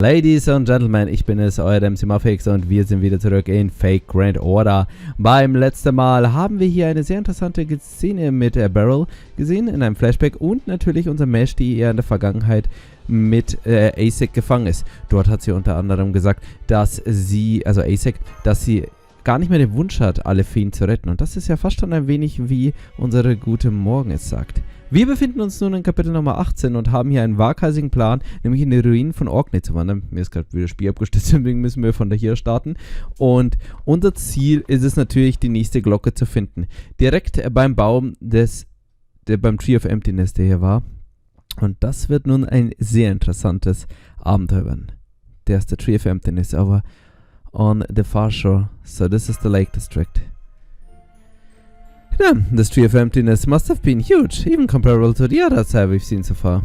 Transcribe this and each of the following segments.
Ladies and Gentlemen, ich bin es, euer Demi-Servant und wir sind wieder zurück in Fake Grand Order. Beim letzten Mal haben wir hier eine sehr interessante Szene mit Beryl gesehen in einem Flashback und natürlich unser Mesh, die eher in der Vergangenheit mit Asek gefangen ist. Dort hat sie unter anderem gesagt, dass sie, also Asek, dass sie gar nicht mehr den Wunsch hat, alle Feen zu retten. Und das ist ja fast schon ein wenig wie unsere gute Morgen es sagt. Wir befinden uns nun in Kapitel Nummer 18 und haben hier einen waghalsigen Plan, nämlich in die Ruinen von Orkney zu wandern. Mir ist gerade wieder das Spiel abgestürzt, deswegen müssen wir von da hier starten. Und unser Ziel ist es natürlich, die nächste Glocke zu finden. Direkt beim Baum beim Tree of Emptiness, der hier war. Und das wird nun ein sehr interessantes Abenteuer werden. Der ist der Tree of Emptiness, aber on the far shore. So this is the Lake District. Yeah, this Tree of Emptiness must have been huge, even comparable to the others we've seen so far.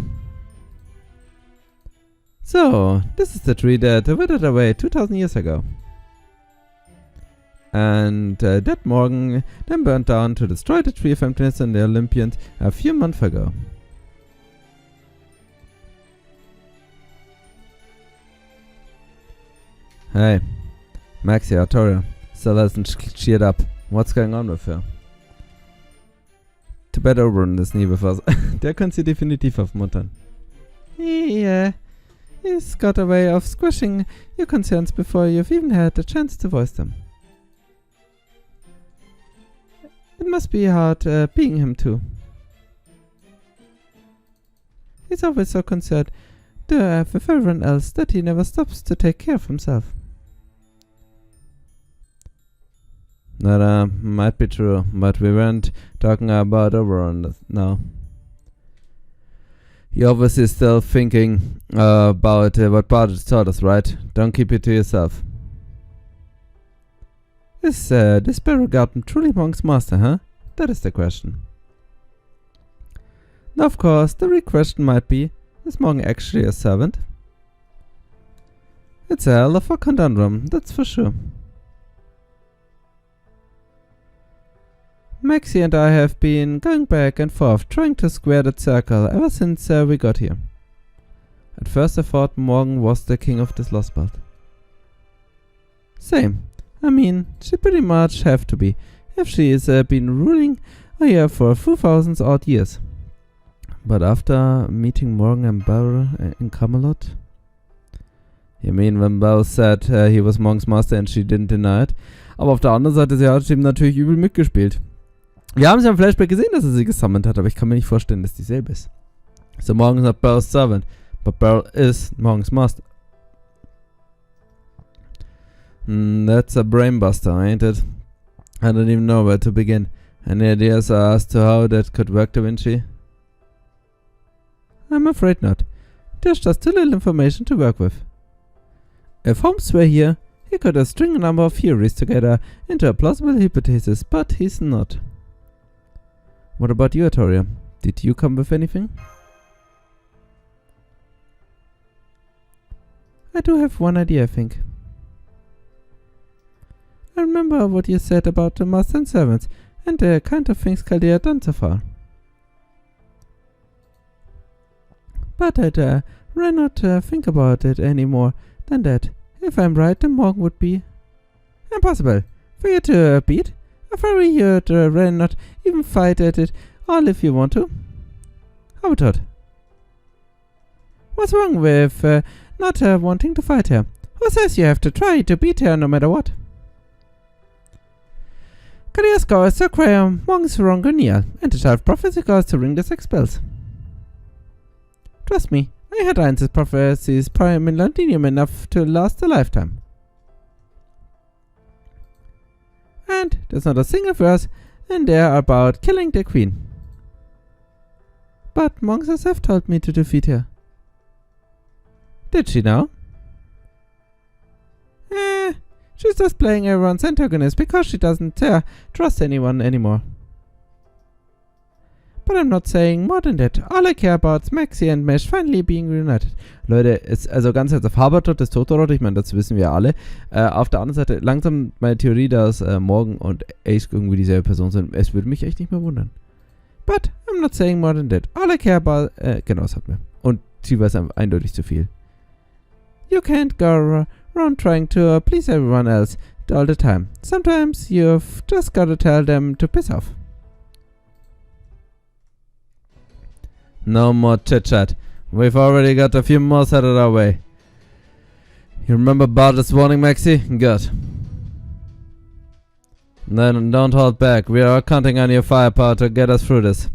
So, this is the tree that withered away 2000 years ago. And that Morgan then burned down to destroy the Tree of Emptiness and the Olympians a few months ago. Hey, Maxie Artoria still hasn't cheered up. What's going on with her? To bed Oberon ist nie befasst. Der könnte sie definitiv aufmuntern. He's got a way of squashing your concerns before you've even had a chance to voice them. It must be hard being him too. He's always so concerned with everyone else that he never stops to take care of himself. That might be true, but we weren't talking about Oberon now. You're obviously still thinking about what Bart taught us, right? Don't keep it to yourself. Is this Beryl Gut truly Monk's master, huh? That is the question. Now, of course, the real question might be, is Monk actually a servant? It's a hell of a conundrum, that's for sure. Maxie and I have been going back and forth, trying to square that circle ever since we got here. At first I thought Morgan was the king of this Lostbelt. Same. I mean, she pretty much have to be, if she has been ruling here for a few thousand odd years. But after meeting Morgan and Beryl in Camelot? You mean when Beryl said he was Morgan's master and she didn't deny it? Aber auf der anderen Seite, sie hat ihm natürlich übel mitgespielt. Wir haben es ja im Flashback gesehen, dass er sie gesammelt hat, aber ich kann mir nicht vorstellen, dass dieselbe ist. So Morgan's not Beryl's servant, but Beryl is Morgan's master. That's a brainbuster, ain't it? I don't even know where to begin. Any ideas as to how that could work, Da Vinci? I'm afraid not. There's just too little information to work with. If Holmes were here, he could string a number of theories together into a plausible hypothesis, but he's not. What about you, Artoria? Did you come with anything? I do have one idea, I think. I remember what you said about the master and servants, and the kind of things Chaldea done so far. But I'd rather not think about it any more than that. If I'm right, then Morgan would be impossible for you to beat. I worry you'd rather not even fight at it all if you want to. How about that? What's wrong with not wanting to fight her? Who says you have to try to beat her no matter what? Chaldea's scholars require Morgan's wrong Neil, and the child prophecy goes to ring the sex bells. Trust me, I had answered prophecies prime in Londinium enough to last a lifetime. And there's not a single verse in there about killing the queen. But monks have told me to defeat her. Did she now? She's just playing everyone's antagonist because she doesn't trust anyone anymore. But I'm not saying more than that. All I care about is Maxie and Mesh finally being reunited. Leute, ist also ganz auf Habertot ist Totorot, ich meine, das wissen wir alle. Auf der anderen Seite, langsam meine Theorie, dass Morgan und Ace irgendwie dieselbe Person sind. Es würde mich echt nicht mehr wundern. But I'm not saying more than that. All I care about, genau, das hatten wir. Und sie weiß eindeutig zu viel. You can't go around trying to please everyone else all the time. Sometimes you've just gotta tell them to piss off. No more chit-chat. We've already got a few more out of our way. You remember Bart's warning, Maxi? Good. Then don't hold back. We are counting on your firepower to get us through this.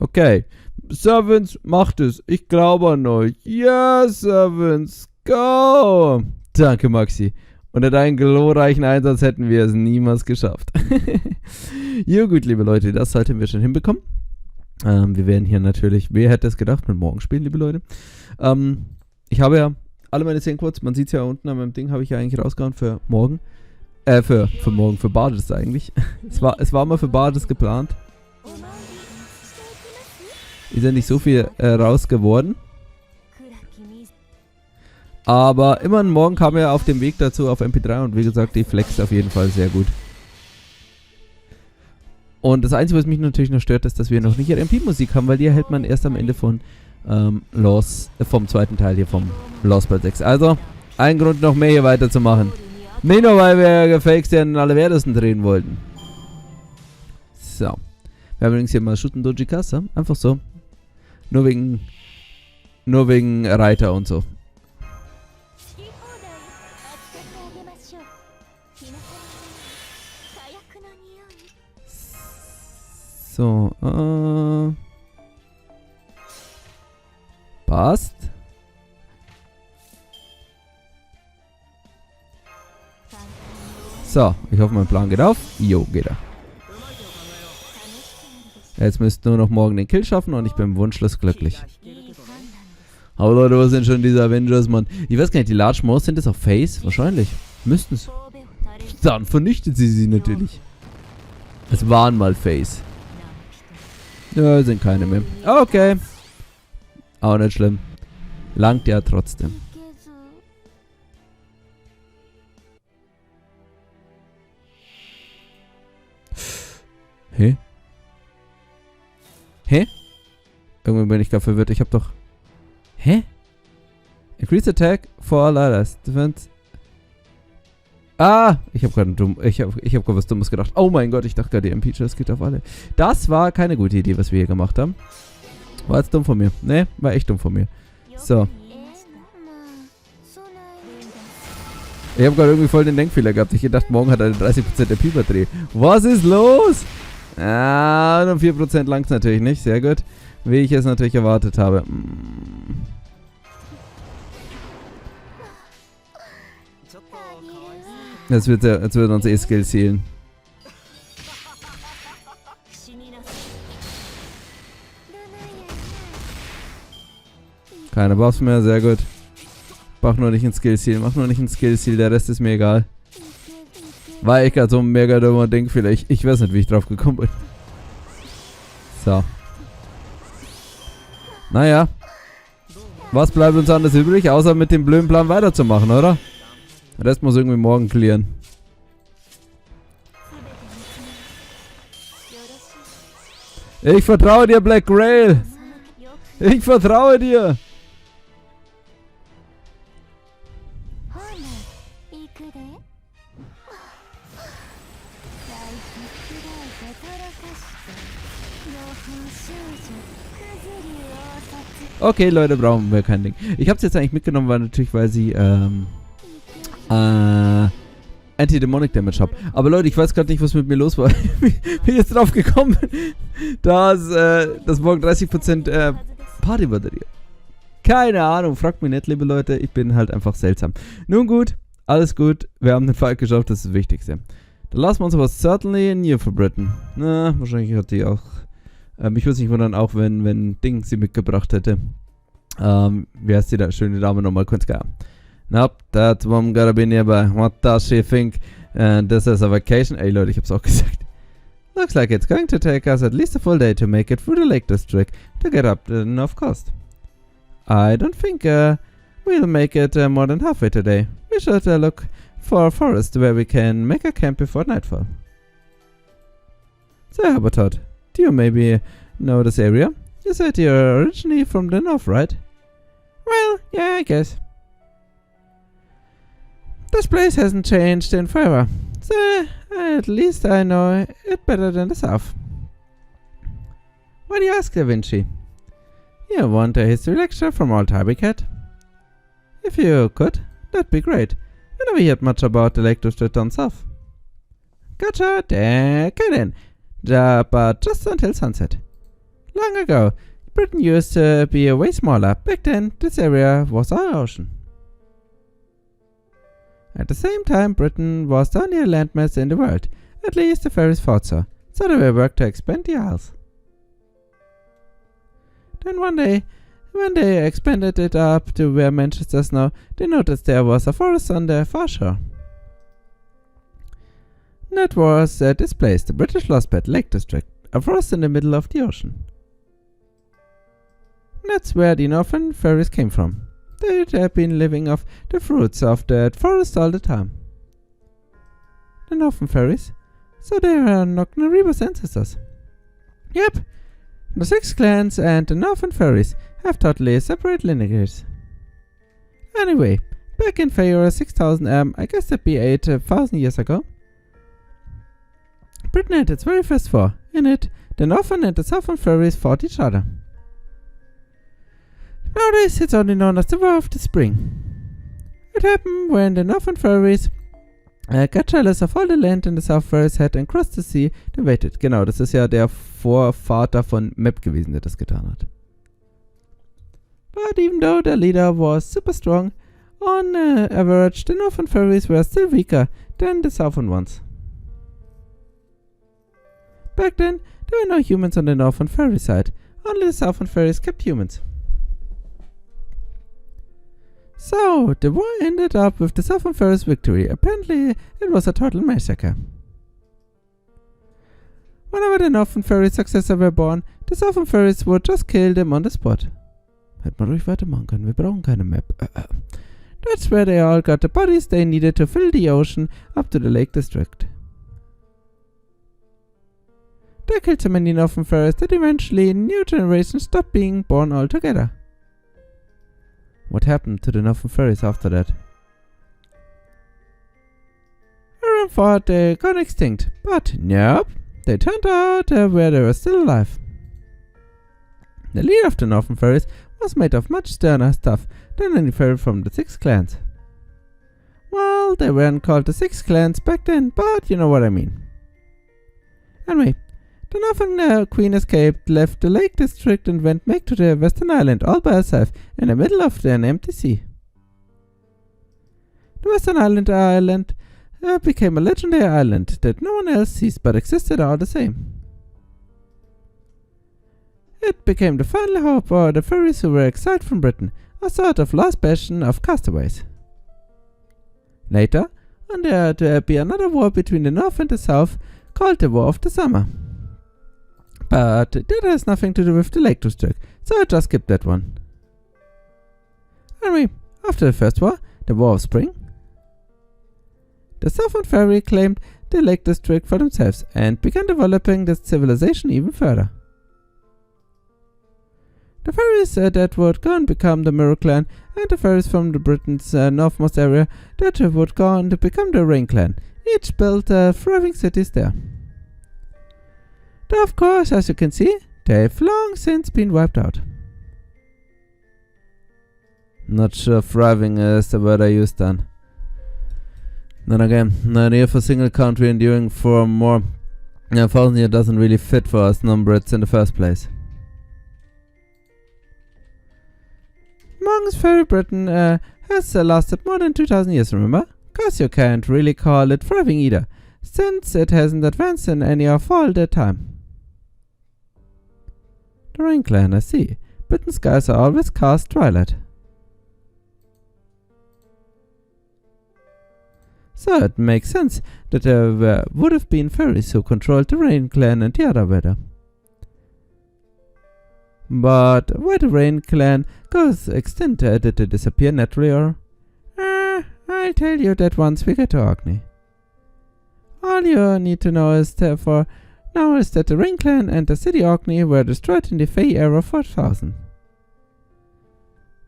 Okay. Servants, macht es. Ich glaube an euch. Yes, Servants. Go! Danke, Maxi. Unter deinem glorreichen Einsatz hätten wir es niemals geschafft. Jo, gut, liebe Leute. Das sollten wir schon hinbekommen. Wir werden hier natürlich, wer hätte es gedacht, mit morgen spielen, liebe Leute. Ich habe ja alle meine Szenenquotes, man sieht es ja unten an meinem Ding, habe ich ja eigentlich rausgehauen für morgen. Für morgen, für Bardes eigentlich. es war mal für Bardes geplant. Ist ja nicht so viel raus geworden. Aber immerhin morgen kam er auf dem Weg dazu auf MP3 und wie gesagt, die flext auf jeden Fall sehr gut. Und das Einzige, was mich natürlich noch stört, ist, dass wir noch nicht MP-Musik haben, weil die erhält man erst am Ende von vom zweiten Teil hier vom Lostbelt 6. Also, ein Grund noch mehr hier weiterzumachen. Nicht nur, weil wir gefaked in alle Werdesten drehen wollten. So. Wir haben übrigens hier mal Shooten Doji Kassa. Einfach so. Nur wegen Reiter und so. So, passt. So, ich hoffe, mein Plan geht auf. Jo, geht er. Jetzt müsst nur noch morgen den Kill schaffen und ich bin wunschlos glücklich. Aber Leute, was sind schon diese Avengers, Mann? Ich weiß gar nicht, die Large Moors, sind das auf Face? Wahrscheinlich. Müssten es. Dann vernichtet sie natürlich. Es waren mal Face. Ja, sind keine mehr. Okay. Auch nicht schlimm. Langt ja trotzdem. Hä? Hä? Irgendwie bin ich gerade verwirrt. Ich hab doch... Hä? Increase attack for all others. Defense. Ah! Ich hab gerade gerade was Dummes gedacht. Oh mein Gott, ich dachte gerade, die MP-Chest geht auf alle. Das war keine gute Idee, was wir hier gemacht haben. War jetzt dumm von mir. Ne, war echt dumm von mir. So. Ich habe gerade irgendwie voll den Denkfehler gehabt. Ich gedacht, morgen hat er eine 30% MP-Batterie. Was ist los? Ah, nur 4% langt's natürlich nicht. Sehr gut. Wie ich es natürlich erwartet habe. Jetzt wird uns Skills healen. Keine Buffs mehr, sehr gut. Mach nur nicht ein Skill-Seal, der Rest ist mir egal. War ich gerade so ein mega dummer Ding vielleicht. Ich weiß nicht, wie ich drauf gekommen bin. So. Naja. Was bleibt uns anderes übrig, außer mit dem blöden Plan weiterzumachen, oder? Der Rest muss irgendwie morgen clearen. Ich vertraue dir, Black Grail. Ich vertraue dir. Okay, Leute, brauchen wir kein Ding. Ich hab's jetzt eigentlich mitgenommen, weil sie Anti-Demonic Damage hab. Aber Leute, ich weiß gerade nicht, was mit mir los war. Wie ich jetzt drauf gekommen bin, dass morgen 30% Party-Batterie. Keine Ahnung, fragt mich nicht, liebe Leute. Ich bin halt einfach seltsam. Nun gut, alles gut. Wir haben den Fight geschafft, das ist das Wichtigste. Dann lassen wir uns aber certainly new for Britain. Na, wahrscheinlich hat die auch... mich würde es nicht wundern, auch wenn Ding sie mitgebracht hätte. Wie heißt die schöne Dame nochmal? Nope, that one gotta be nearby. What does she think? This is a vacation. Ey Leute, ich hab's auch gesagt. Looks like it's going to take us at least a full day to make it through the Lake District to get up to enough cost. I don't think we'll make it more than halfway today. We should look for a forest where we can make a camp before nightfall. So, Habertot, do you maybe know this area? You said you're originally from the north, right? Well, yeah, I guess. This place hasn't changed in forever, so at least I know it better than the South. Why do you ask, Da Vinci? You want a history lecture from old Cat? If you could, that'd be great. I never heard much about the Lake District down south. Gotcha, okay then. But just until sunset. Long ago, Britain used to be way smaller. Back then, this area was our ocean. At the same time, Britain was the only landmass in the world. At least the fairies thought so. So they were worked to expand the isles. Then one day, when they expanded it up to where Manchester's now, they noticed there was a forest on the far shore. That was this place, the British Lostbelt Lake District, a forest in the middle of the ocean. That's where the northern fairies came from. They'd have been living off the fruits of that forest all the time. The northern fairies? So they were Nocnariba's ancestors. Yep. The 6 clans and the northern fairies have totally separate lineages. Anyway, back in Fae 6000 I guess that'd be 8,000 years ago, Britain had its very first war. In it, the northern and the southern fairies fought each other. Nowadays, it's only known as the War of the Spring. It happened when the northern fairies got jealous of all the land in the South Fairies had and crossed the sea, then waited. Genau, das ist ja der Vorvater von Map gewesen, der das getan hat. But even though the leader was super strong, on average, the northern fairies were still weaker than the southern ones. Back then, there were no humans on the northern fairy side. Only the southern fairies kept humans. So, the war ended up with the southern fairies' victory. Apparently, it was a total massacre. Whenever the northern fairy successor were born, the southern fairies would just kill them on the spot. Hätte man ruhig weitermachen können, wir brauchen keine Map. That's where they all got the bodies they needed to fill the ocean up to the Lake District. They killed so many northern fairies that eventually new generations stopped being born altogether. What happened to the northern fairies after that? Everyone thought they got extinct, but nope, they turned out where they were still alive. The leader of the northern fairies was made of much sterner stuff than any fairy from the 6 clans. Well, they weren't called the 6 clans back then, but you know what I mean. Anyway, the northern queen escaped, left the Lake District and went back to the western island all by herself in the middle of an empty sea. The western island became a legendary island that no one else sees but existed all the same. It became the final hope for the fairies who were exiled from Britain, a sort of last bastion of castaways. Later, there to be another war between the north and the south, called the War of the Summer. But that has nothing to do with the Lake District, so I just skipped that one. Anyway, after the first war, the War of Spring, the southern fairy claimed the Lake District for themselves and began developing the civilization even further. The fairies that would go and become the Mirror Clan, and the fairies from the Britain's northmost area that would go on to become the Rain Clan, each built thriving cities there. Though of course, as you can see, they've long since been wiped out. Not sure thriving is the word I used then. Then again, the idea of a single country enduring for more than 1,000 years doesn't really fit for us non-Brits in the first place. Amongst Fairy Britain has lasted more than 2,000 years, remember? Cause you can't really call it thriving either, since it hasn't advanced in any of all that time. The Rain Clan, I see. Britain's skies are always cast twilight. So it makes sense that there would have been fairies who controlled the Rain Clan and the other weather. But why the Rain Clan goes extinct? Did they disappear naturally or? I'll tell you that once we get to Orkney. All you need to know is therefore now is that the Rain Clan and the city Orkney were destroyed in the Fae era 4000.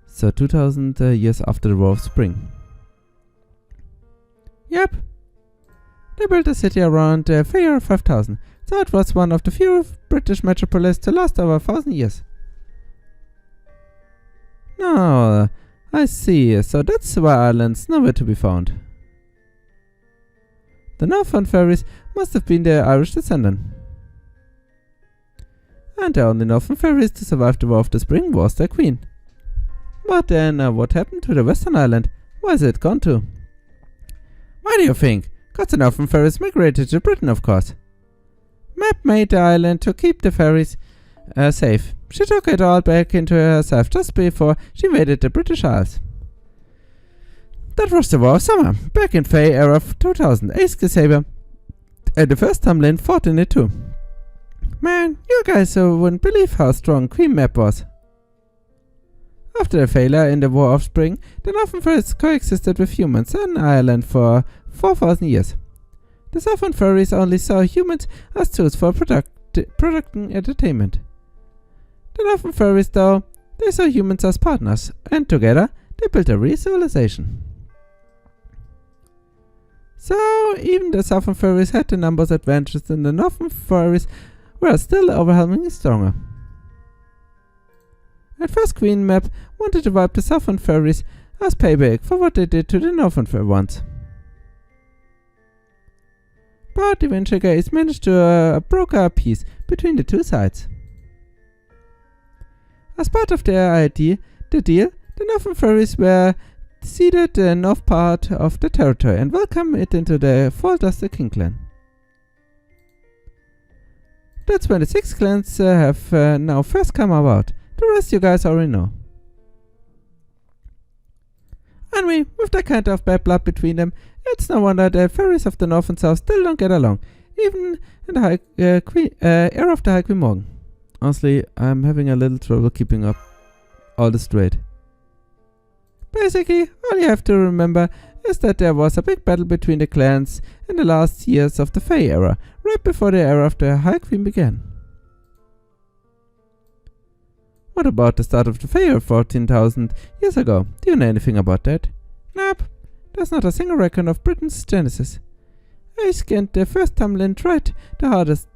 So 2000 years after the War of Spring. Yep. They built a city around the year 5000, so it was one of the few British metropolis to last over 1,000 years. No, I see. So that's why Ireland's nowhere to be found. The northern fairies must have been their Irish descendant. And the only northern fairies to survive the War of the Spring was their queen. But then, what happened to the Western Island? Where is it gone to? Why do you think? 'Cause the northern fairies migrated to Britain, of course. Map made the island to keep the fairies safe. She took it all back into herself just before she invaded the British Isles. That was the War of Summer, back in Fae era of 2000. Ace and the first Tamlin fought in it too. Man, you guys wouldn't believe how strong Queen Map was. After the failure in the War of Spring, the Northern Fairies coexisted with humans in Ireland for 4,000 years. The Southern Fairies only saw humans as tools for producing entertainment. The Northern Fairies, though, they saw humans as partners, and together they built a real civilization. So, even the Southern Fairies had the numbers advantages, and the Northern Fairies were still overwhelmingly stronger. At first, Queen Map wanted to wipe the Southern Fairies as payback for what they did to the Northern ones. But eventually guys managed to broker a peace between the two sides. As part of the deal, the Northern Fairies were ceded the north part of the territory and welcomed it into the fold as the King Clan. That's when the 6 clans have now first come about. The rest you guys already know. Anyway, with that kind of bad blood between them, it's no wonder the fairies of the North and South still don't get along, even in the era of the High Queen Morgan. Honestly, I'm having a little trouble keeping up all this straight. Basically, all you have to remember is that there was a big battle between the clans in the last years of the Fae era, right before the era of the High Queen began. What about the start of the Fae 14,000 years ago? Do you know anything about that? Nope. There's not a single record of Britain's genesis. I scanned the first Tamlin tried the hardest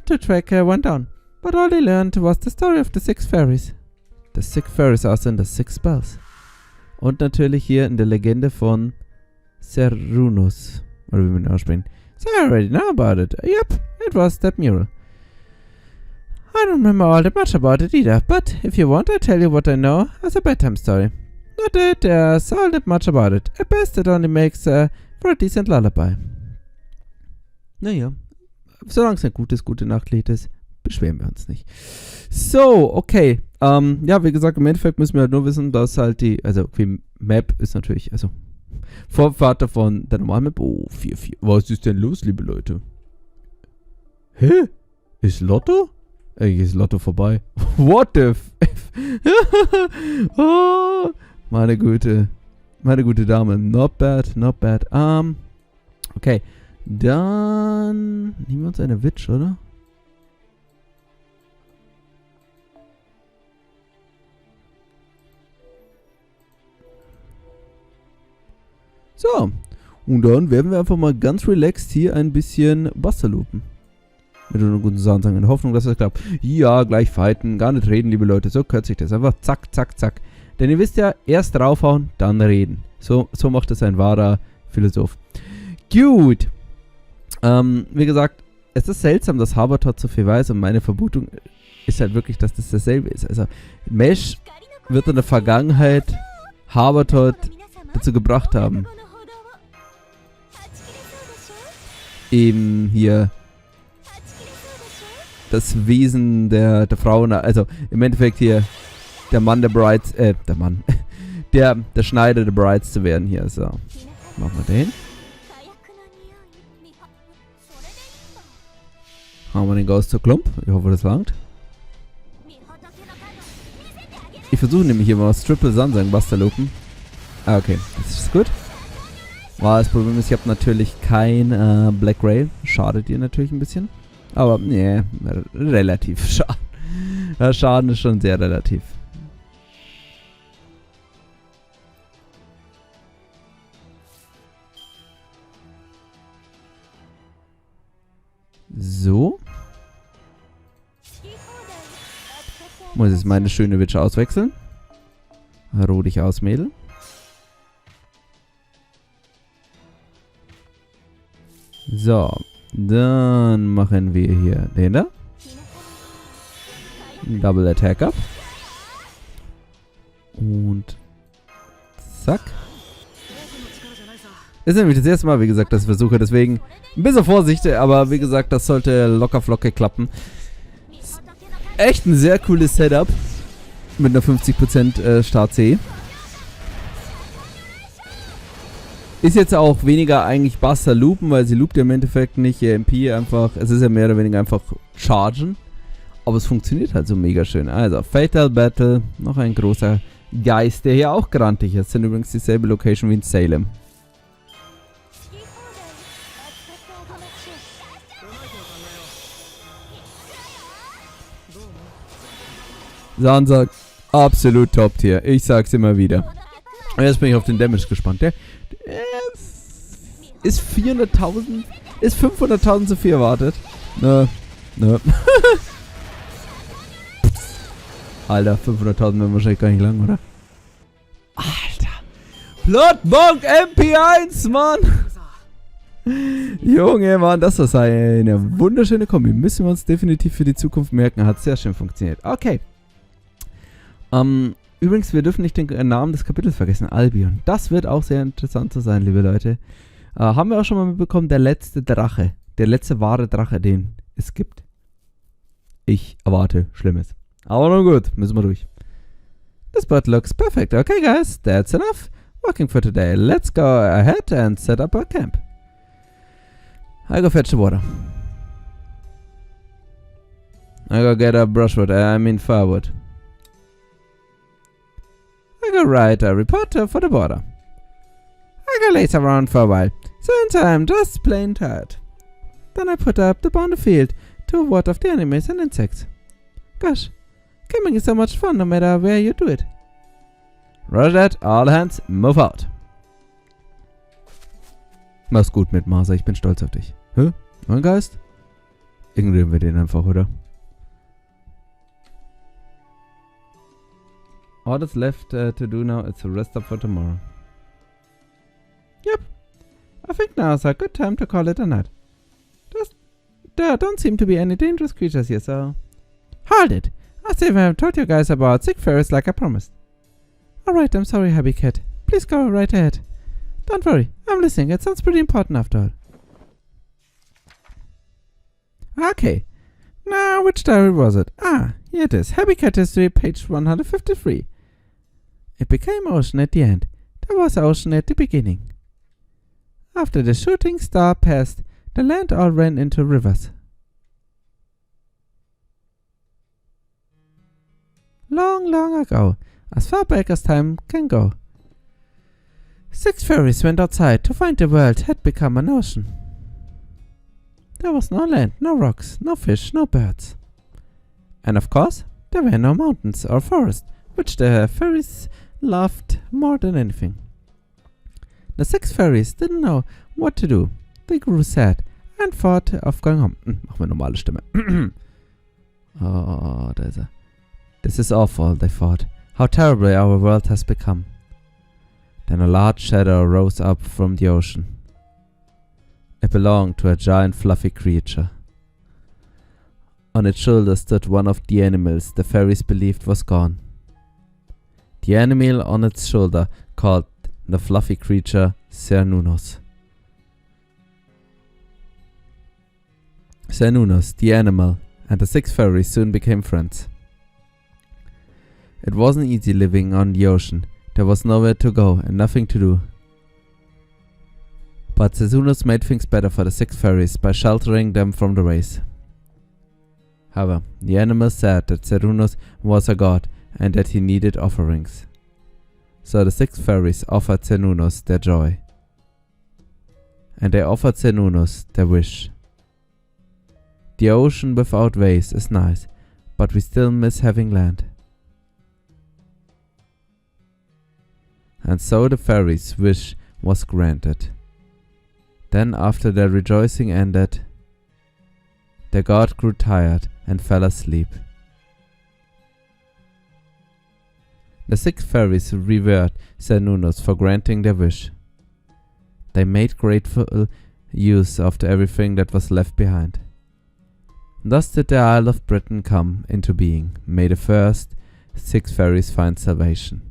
to track one down, but all they learned was the story of the 6 fairies. The 6 fairies also in the 6 Spells. Und natürlich hier in der Legende von Cernunnos. Oder wie man ihn ausspricht. So I already know about it. Yep, it was that mural. I don't remember all that much about it either, but if you want, I'll tell you what I know as a bedtime story. Not that there's all that much about it. At best, it only makes for a decent lullaby. Naja, solange es ein gute Nachtlied ist, beschweren wir uns nicht. So, okay. Ja, wie gesagt, im Endeffekt müssen wir halt nur wissen, dass halt Queen Map ist natürlich, Vorvater von der normalen Map. Oh, 4-4. Was ist denn los, liebe Leute? Hä? Ist Lotto? Eigentlich ist Lotto vorbei. What the f... Oh, meine gute Dame. Not bad, not bad. Okay. Dann nehmen wir uns eine Witch, oder? So. Und dann werden wir einfach mal ganz relaxed hier ein bisschen Buster loopen. Mit einer guten Sound sagen, in Hoffnung, dass das klappt. Ja, gleich fighten, gar nicht reden, liebe Leute. So kürzt sich das. Einfach zack, zack, zack. Denn ihr wisst ja, erst draufhauen, dann reden. So macht es ein wahrer Philosoph. Gut. Wie gesagt, es ist seltsam, dass Habertot so viel weiß. Und meine Vermutung ist halt wirklich, dass das dasselbe ist. Also, Mesh wird in der Vergangenheit Habertot dazu gebracht haben, eben hier das Wesen der Frauen, also im Endeffekt hier der Mann der Brides, der Schneider der Brides zu werden hier. So, machen wir den. Haben wir den Ghost zur Klump. Ich hoffe, das langt. Ich versuche nämlich hier mal das Triple Sun sein Buster loopen. Ah, okay, das ist gut. Das Problem ist, ich habe natürlich kein Black Ray. Schadet ihr natürlich ein bisschen. Aber, nee, relativ Schaden. Der Schaden ist schon sehr relativ. So. Muss jetzt meine schöne Witch auswechseln. Ruh dich aus, Mädel. So. Dann machen wir hier den da. Double Attack ab. Und zack. Ist nämlich das erste Mal, wie gesagt, dass ich versuche. Deswegen ein bisschen Vorsicht, aber wie gesagt, das sollte locker flockig klappen. Ist echt ein sehr cooles Setup. Mit einer 50% Start-C. Ist jetzt auch weniger eigentlich Buster loopen, weil sie loopt ja im Endeffekt nicht MP einfach. Es ist ja mehr oder weniger einfach chargen. Aber es funktioniert halt so mega schön. Also, Fatal Battle. Noch ein großer Geist, der hier auch grantig ist. Das sind übrigens dieselbe Location wie in Salem. Sansa, absolut Top-Tier. Ich sag's immer wieder. Jetzt bin ich auf den Damage gespannt. Der ist 400.000, ist 500.000 zu viel erwartet. Nö. Alter, 500.000 wären wahrscheinlich gar nicht lang, oder? Alter. Bloodmonk MP1, Mann. Junge, Mann, das ist eine wunderschöne Kombi. Müssen wir uns definitiv für die Zukunft merken. Hat sehr schön funktioniert. Okay. Übrigens, wir dürfen nicht den Namen des Kapitels vergessen. Albion. Das wird auch sehr interessant zu sein, liebe Leute. Haben wir auch schon mal mitbekommen, der letzte Drache. Der letzte wahre Drache, den es gibt. Ich erwarte Schlimmes. Aber nun gut, müssen wir durch. This bird looks perfect. Okay, guys, that's enough working for today. Let's go ahead and set up our camp. I go fetch the water. I go get a brushwood, firewood. I go write a report for the border. I go laze around for a while, since I'm just plain tired. Then I put up the bound field to ward off the enemies and insects. Gosh, camping is so much fun no matter where you do it. Roger that, all hands, move out. Mach's gut mit Marsa, ich bin stolz auf dich. Hä? Mein Geist? Ignorieren wir den einfach, oder? All that's left to do now is to rest up for tomorrow. Yep. I think now's a good time to call it a night. There don't seem to be any dangerous creatures here, so... Hold it! I still haven't told you guys about sick fairies like I promised. Alright, I'm sorry, Happy Cat. Please go right ahead. Don't worry, I'm listening. It sounds pretty important after all. Okay. Now, which diary was it? Ah, here it is. Happy Cat History, page 153. It became ocean at the end. There was ocean at the beginning. After the shooting star passed, the land all ran into rivers. Long, long ago, as far back as time can go, 6 fairies went outside to find the world had become an ocean. There was no land, no rocks, no fish, no birds. And of course, there were no mountains or forests, which the fairies loved more than anything. The 6 fairies didn't know what to do. They grew sad and thought of going home. Machen wir normale Stimme. Oh, da ist er. This is awful, they thought. How terribly our world has become. Then a large shadow rose up from the ocean. It belonged to a giant fluffy creature. On its shoulder stood one of the animals the fairies believed was gone. The animal on its shoulder called the fluffy creature Cernunnos. Cernunnos, the animal, and the 6 fairies soon became friends. It wasn't easy living on the ocean. There was nowhere to go and nothing to do. But Cernunnos made things better for the 6 fairies by sheltering them from the race. However, the animals said that Cernunnos was a god and that he needed offerings. So the 6 fairies offered Cernunnos their joy. And they offered Cernunnos their wish. The ocean without waves is nice, but we still miss having land. And so the fairies' wish was granted. Then after their rejoicing ended, the god grew tired and fell asleep. The 6 fairies revered Cernunnos for granting their wish. They made grateful use of everything that was left behind. Thus did the Isle of Britain come into being. May the first 6 fairies find salvation.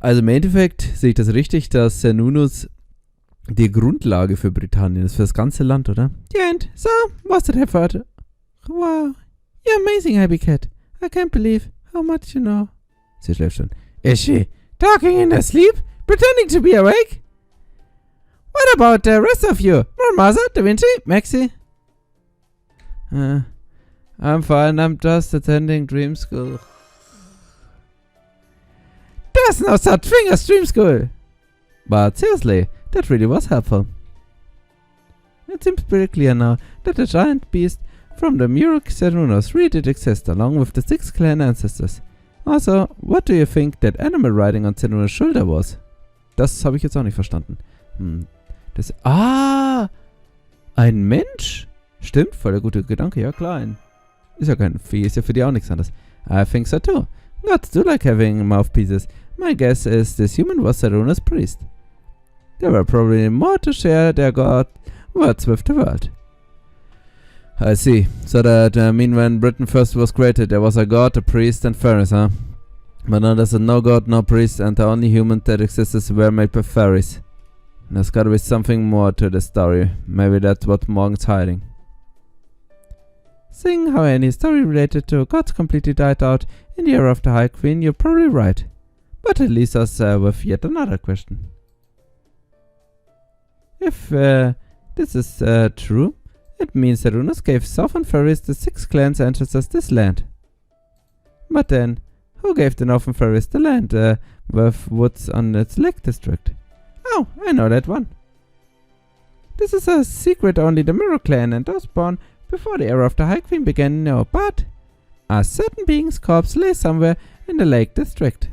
Also im Endeffekt sehe ich das richtig, dass Cernunnos die Grundlage für Britannien ist, für das ganze Land, oder? And so, what's that effort? Wow, you're amazing, Happy Cat. I can't believe how much you know. Sie schläft schon. Is she talking in her sleep? Pretending to be awake? What about the rest of you? Marmasa, Da Vinci, Maxi? I'm fine, I'm just attending dream school. There's no such thing as dream school! But seriously, that really was helpful. It seems pretty clear now that the giant beast from the Muruk Cernunnos really did exist, along with the 6 clan ancestors. Also, what do you think that animal riding on Cernunnos shoulder was? Das habe ich jetzt auch nicht verstanden. Ein Mensch? Stimmt, voll der gute Gedanke, ja klar. Ist ja kein Vieh, ist ja für die auch nichts anderes. I think so too. Gods do like having mouthpieces. My guess is this human was Cernunnos' priest. There were probably more to share their god words with the world. I see. So that, when Britain first was created, there was a god, a priest, and fairies, huh? But now there's no god, no priest, and the only humans that existed were made by fairies. There's gotta be something more to the story. Maybe that's what Morgan's hiding. Seeing how any story related to gods completely died out in the era of the High Queen, you're probably right. But it leaves us with yet another question. If this is true, it means that Cernunnos gave Southern fairies, the 6 clans ancestors, this land. But then, who gave the Northern fairies the land with woods on its Lake District? Oh, I know that one. This is a secret only the Mirror clan and those born before the era of the High Queen began know, but a certain being's corpse lay somewhere in the Lake District.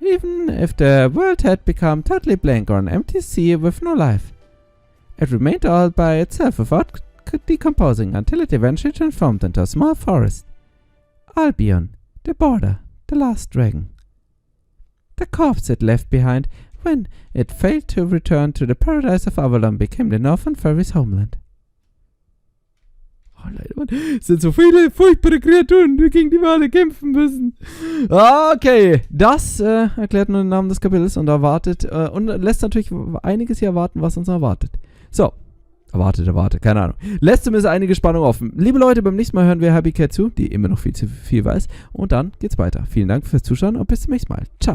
Even if the world had become totally blank or an empty sea with no life, it remained all by itself without decomposing until it eventually transformed into a small forest. Albion, the border, the last dragon. The corpse it left behind when it failed to return to the paradise of Avalon became the Northern Fairies' homeland. Oh Leute, Mann, es sind so viele furchtbare Kreaturen, gegen die wir alle kämpfen müssen. Okay, das erklärt nur den Namen des Kapitels und erwartet und lässt natürlich einiges hier erwarten, was uns erwartet. So, erwartet, keine Ahnung. Lässt zumindest einige Spannung offen. Liebe Leute, beim nächsten Mal hören wir Happy Cat zu, die immer noch viel zu viel weiß. Und dann geht's weiter. Vielen Dank fürs Zuschauen und bis zum nächsten Mal. Ciao.